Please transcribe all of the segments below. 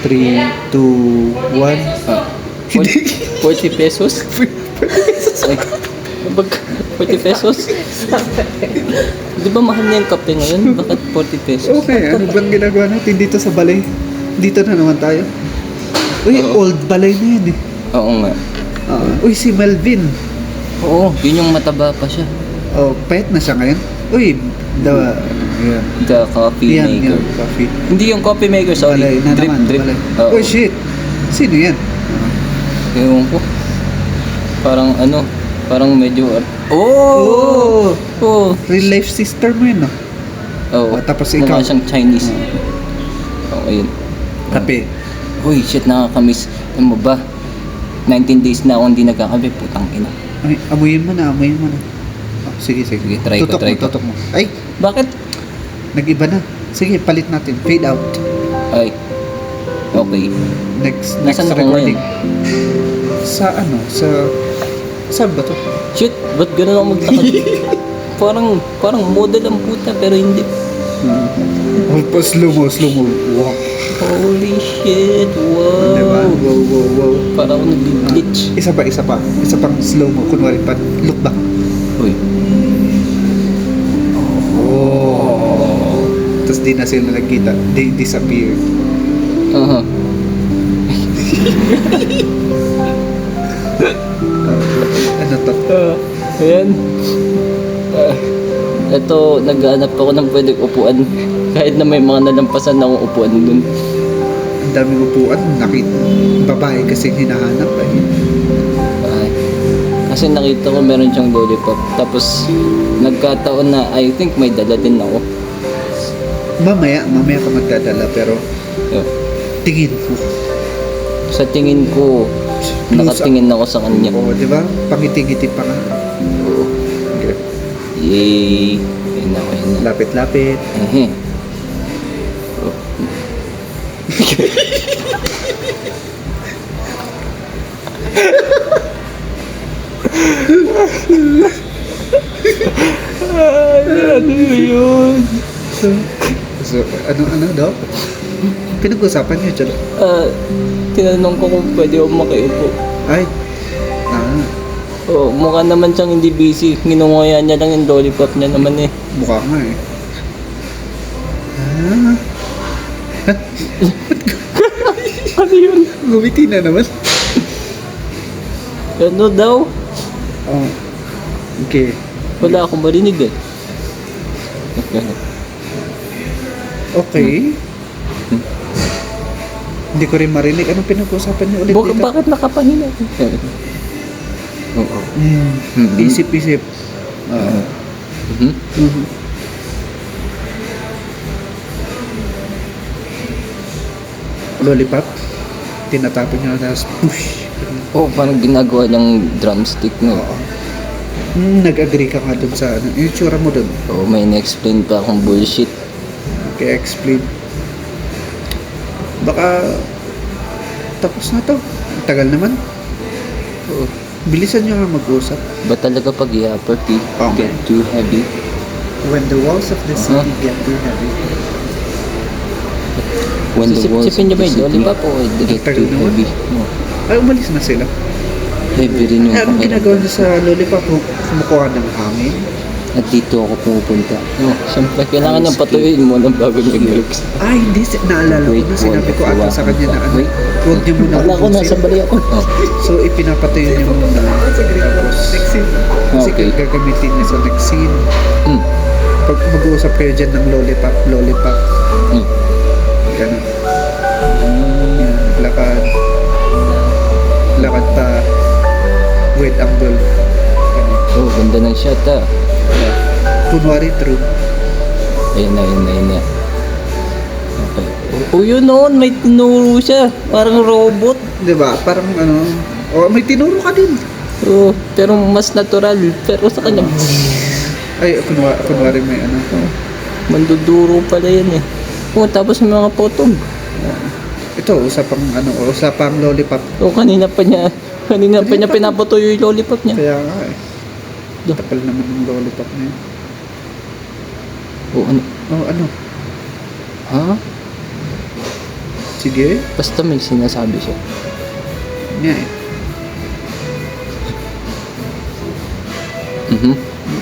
3, 2, 1. Ah, 40 pesos? Ay, bag 40 pesos? Di ba mahal na yung kape ngayon? Bakit 40 pesos? Okay, ano bang ginagawa natin dito sa balay? Dito na naman tayo. Uy, Oo. old balay na yan eh. Oo nga. Uy, si Melvin. Oo, yun yung mataba pa siya. Oh, payat na siya ngayon. Uy, yan. The coffee Yan, maker. yan, coffee. Hindi yung coffee maker, sorry. Balay na Drip, naman, drip. balay. Oo. Oh, shit. Sino yan? Ewan ko. Parang ano, parang medyo... Oh! Oh! Real life sister mo yun, no? Oo. Tapos Mukha ikaw. siyang Chinese. Oo, ayun. Kape. Uy, shit, nakakamiss. Alam mo ba? 19 days na ako hindi nagkakape. Putang ina. Ay, amuyin mo na, amuyin mo na. Oh, sige, sige. Sige, try ko, try ko. Tutok mo. Ay, Bakit? nag-iba na. Sige, palit natin. Fade out. Ay. Okay. Next Nasaan ako recording. Sa ano? Saan ba to? Shit, ba't gano'n ako magtakad? parang model ang puta, pero hindi. Oh, slow mo. Wow. Holy shit, wow. Diba? Wow. Parang ako nag-glitch. Isa pa. Isa pang slow mo. Kunwari pa, look back. Uy. Oh. Tapos di na sila nagkita. They disappear. Aha. Ano to? Ayan. Ito, naghahanap ako ng pwedeng upuan. Kahit na may mga nalampasan na akong upuan dun. Ang daming upuan. Babae kasi hinahanap eh. Ay. Kasi nakita ko meron siyang lollipop. Tapos, nagkataon na I think may dala din ako. Mamaya ka magdadala pero Yeah. tingin mo. Sa tingin ko, nakatingin ako sa kanya. Oo, di ba? Pangiti-ngiti pa nga. Oo. Okay. Yay! Ayun na. Lapit-lapit. Ehe. Oh. Ano yun? So, ano daw? Pinag-usapan niyo dyan. Tinanong ko kung pwede ako makiupo. Ay. Oh, mukha naman siyang hindi busy. Ginunguya niya lang yung lollipop niya naman eh. Mukha nga eh. Ano yun? Gumiti na naman. Ano daw? Oh. Okay. Wala akong marinig eh. Okay. Hindi ko rin marinig. Anong pinag-usapan niyo ulit dito? Bakit nakapahina? Oo. Isip-isip. Lollipop. Tinatapon niya tapos push. Oh, parang ginagawa niyang drumstick no. Oo. Nag-agree ka nga dun sa ano. Yung tsura mo dun. Oh, may na-explain pa akong bullshit. Kaya explain. Baka tapos na to. Ang tagal naman. Oh, Bilisan nyo nga mag-usap. ba talaga pag i-upper Okay. get too heavy? When the walls of the city get too heavy. When the walls Sipsipin niyo ba of the yung city lollipop o get Tagal too naman. heavy? Ay, umalis na sila. Heavy rin yung Anong ginagawa nyo sa lollipop? Kumukuha ng hangin? At dito ako pupunta. Oh, siyempre, kailangan niyang patuyuin mo ng bago niya i-mix. Ay, hindi. Naalala ko na sinabi ko ata sa kanya na ano. Huwag niyo muna Wala ko, nasa ubusin. bali ako. Oh, So, ipinapatayo niyo muna. Tapos, kasi Okay. gagamitin niya sa next scene. mm, Pag mag-uusap kayo dyan ng lollipop. mm. Ganun. Yan, lakad. Lakad pa. Wide angle. Ganun. Oh, ganda ng shot ah. Kunwari true. Ayun na. Okay. Oh, yun noon, may tinuro siya. Parang robot. Diba? Parang ano. Oh, may tinuro ka din. Oh, pero mas natural. Pero sa kanya, Ay, kunwari may ano. manduduro pala yan eh. Oh, tapos may mga potong. Ito, usapang lollipop. Oh, kanina pa niya pinapatuyo yung lollipop niya. Kaya nga eh. Tapal naman ng lollipop na yun. Oh, ano? Oh, ano? Ha? Sige. Basta may sinasabi siya. Nga eh. Mhm.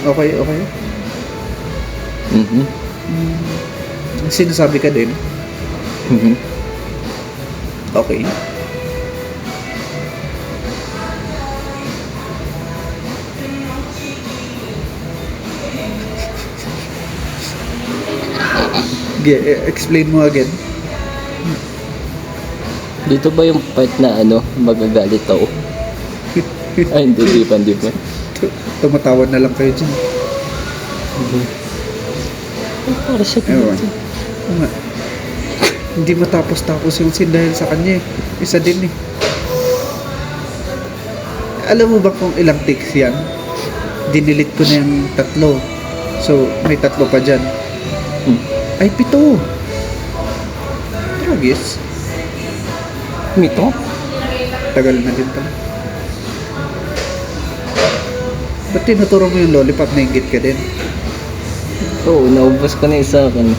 Okay, okay. Mhm. Sinasabi ka din. Mhm. Okay. Explain mo again. Dito ba yung part na ano, magagalit ako? Ay, hindi pa, hindi pa. Tumatawa na lang kayo dyan. Para siya Ewan. ganito. Oo nga. Hindi matapos-tapos yung scene dahil sa kanya eh. Isa din eh. Alam mo ba kung ilang takes yan? Dinilit ko na yung 3. So, may 3 pa dyan. Ay, 7. Tragis. Mito? Tagal na din pala. Ba't tinuturo mo yung lollipop? Nainggit ka din? Oo, naubos ko na yung sa akin.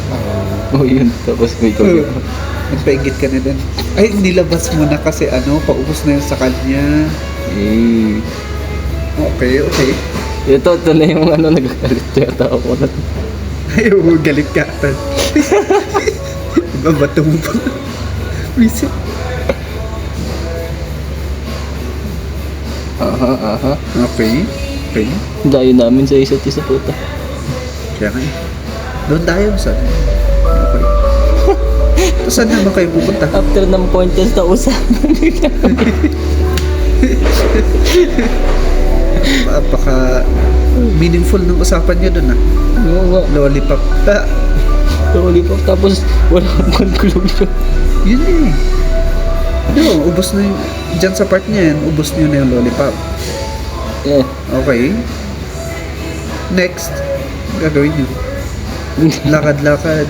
Oh, yun. Tapos may tubig. Nagpainggit ka na din. Ay, nilabas mo na kasi ano, paubos na yun sa kanya. Eh. Okay, okay. Ito na yung ano, nagagalit yata ako na. Ay, oo, galit ka atan. Babato mo pa. Visit. Aha, aha. Okay. Okay. Dayo namin sa isa't isa puta. Kaya nga eh. Doon tayo, saan? Okay. So, saan naman kayo pupunta? After ng pointers na usapan. Baka meaningful ng usapan niyo doon ah. Oo nga. Lollipop. Ah, Lollipop. Tapos wala akong conclusion. yun eh. No, ubos na yung, dyan sa part niya yan, ubos niyo na yung lollipop. Yeah. Okay. Next, gagawin niyo. Lakad-lakad.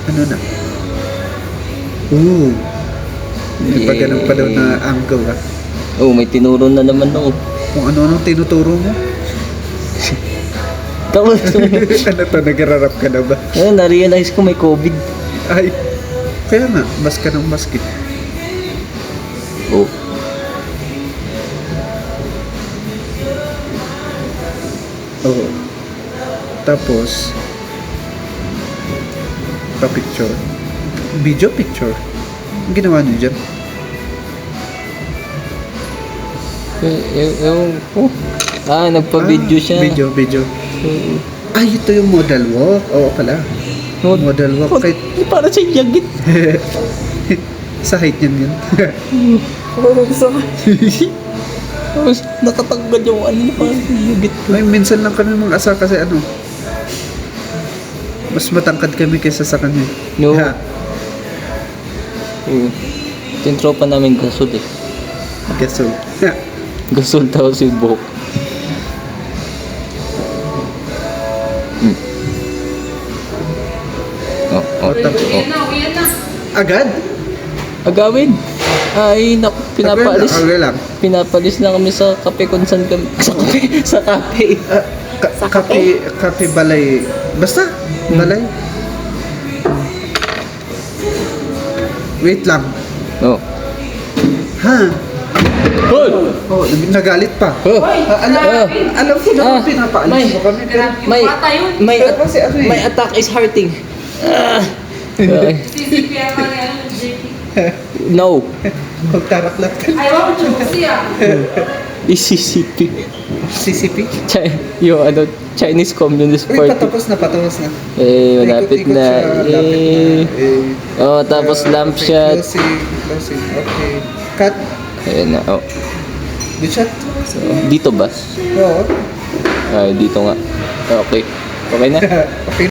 Ano na? Ooh. May pa ganun pa daw na angle ah. Oh, may tinuro na naman ako. Kung ano-anong tinuturo mo. Tapos, Ano to, nagrarap ka na ba? ayun, na-realize ko may COVID. Ay, kaya nga, mas ka ng maskit. Oh. Oo. Tapos, pa-picture. Video picture. Ang ginawa niyo dyan? Ewan ko. Ah, nagpa-video siya. Video. Oo. Ah, ito yung model walk. Oo pala. Model walk. Kahit Para sa yagit. sa height niyan yun. Tapos nakatanggal yung ano, parang yagit. May minsan lang kami mga asa kasi ano. Mas matangkad kami kaysa sa kanya. No. Ha, Oo. Ito yung tropa namin gasol eh. guess so. Gasol daw si Bok. Oh. Agad? Agawin! Ay, naku, pinapalis. Agad lang. Pinapalis na kami sa kape kung saan kami. Sa kape. Sa kape. Kape balay. Basta, balay. Wait lang. Oh. Ha? Hoy! Oh, nagalit pa. Oh. Alam ko na May- pinapaalis mo kami. Pero, May Pero kasi ano eh. may attack is hurting. Okay. No. Magtarak lang. ICCP. CCP? Yung ano, Chinese Communist Uy, Party. patapos na. Eh, malapit Ikot-ikot na. siya, lapit na. Oh, tapos lamp shot. Closing. Okay. Cut. Ayan na. Oh. Good shot. So, dito ba? Oo. Ay, dito nga. Okay. Okay na? Okay.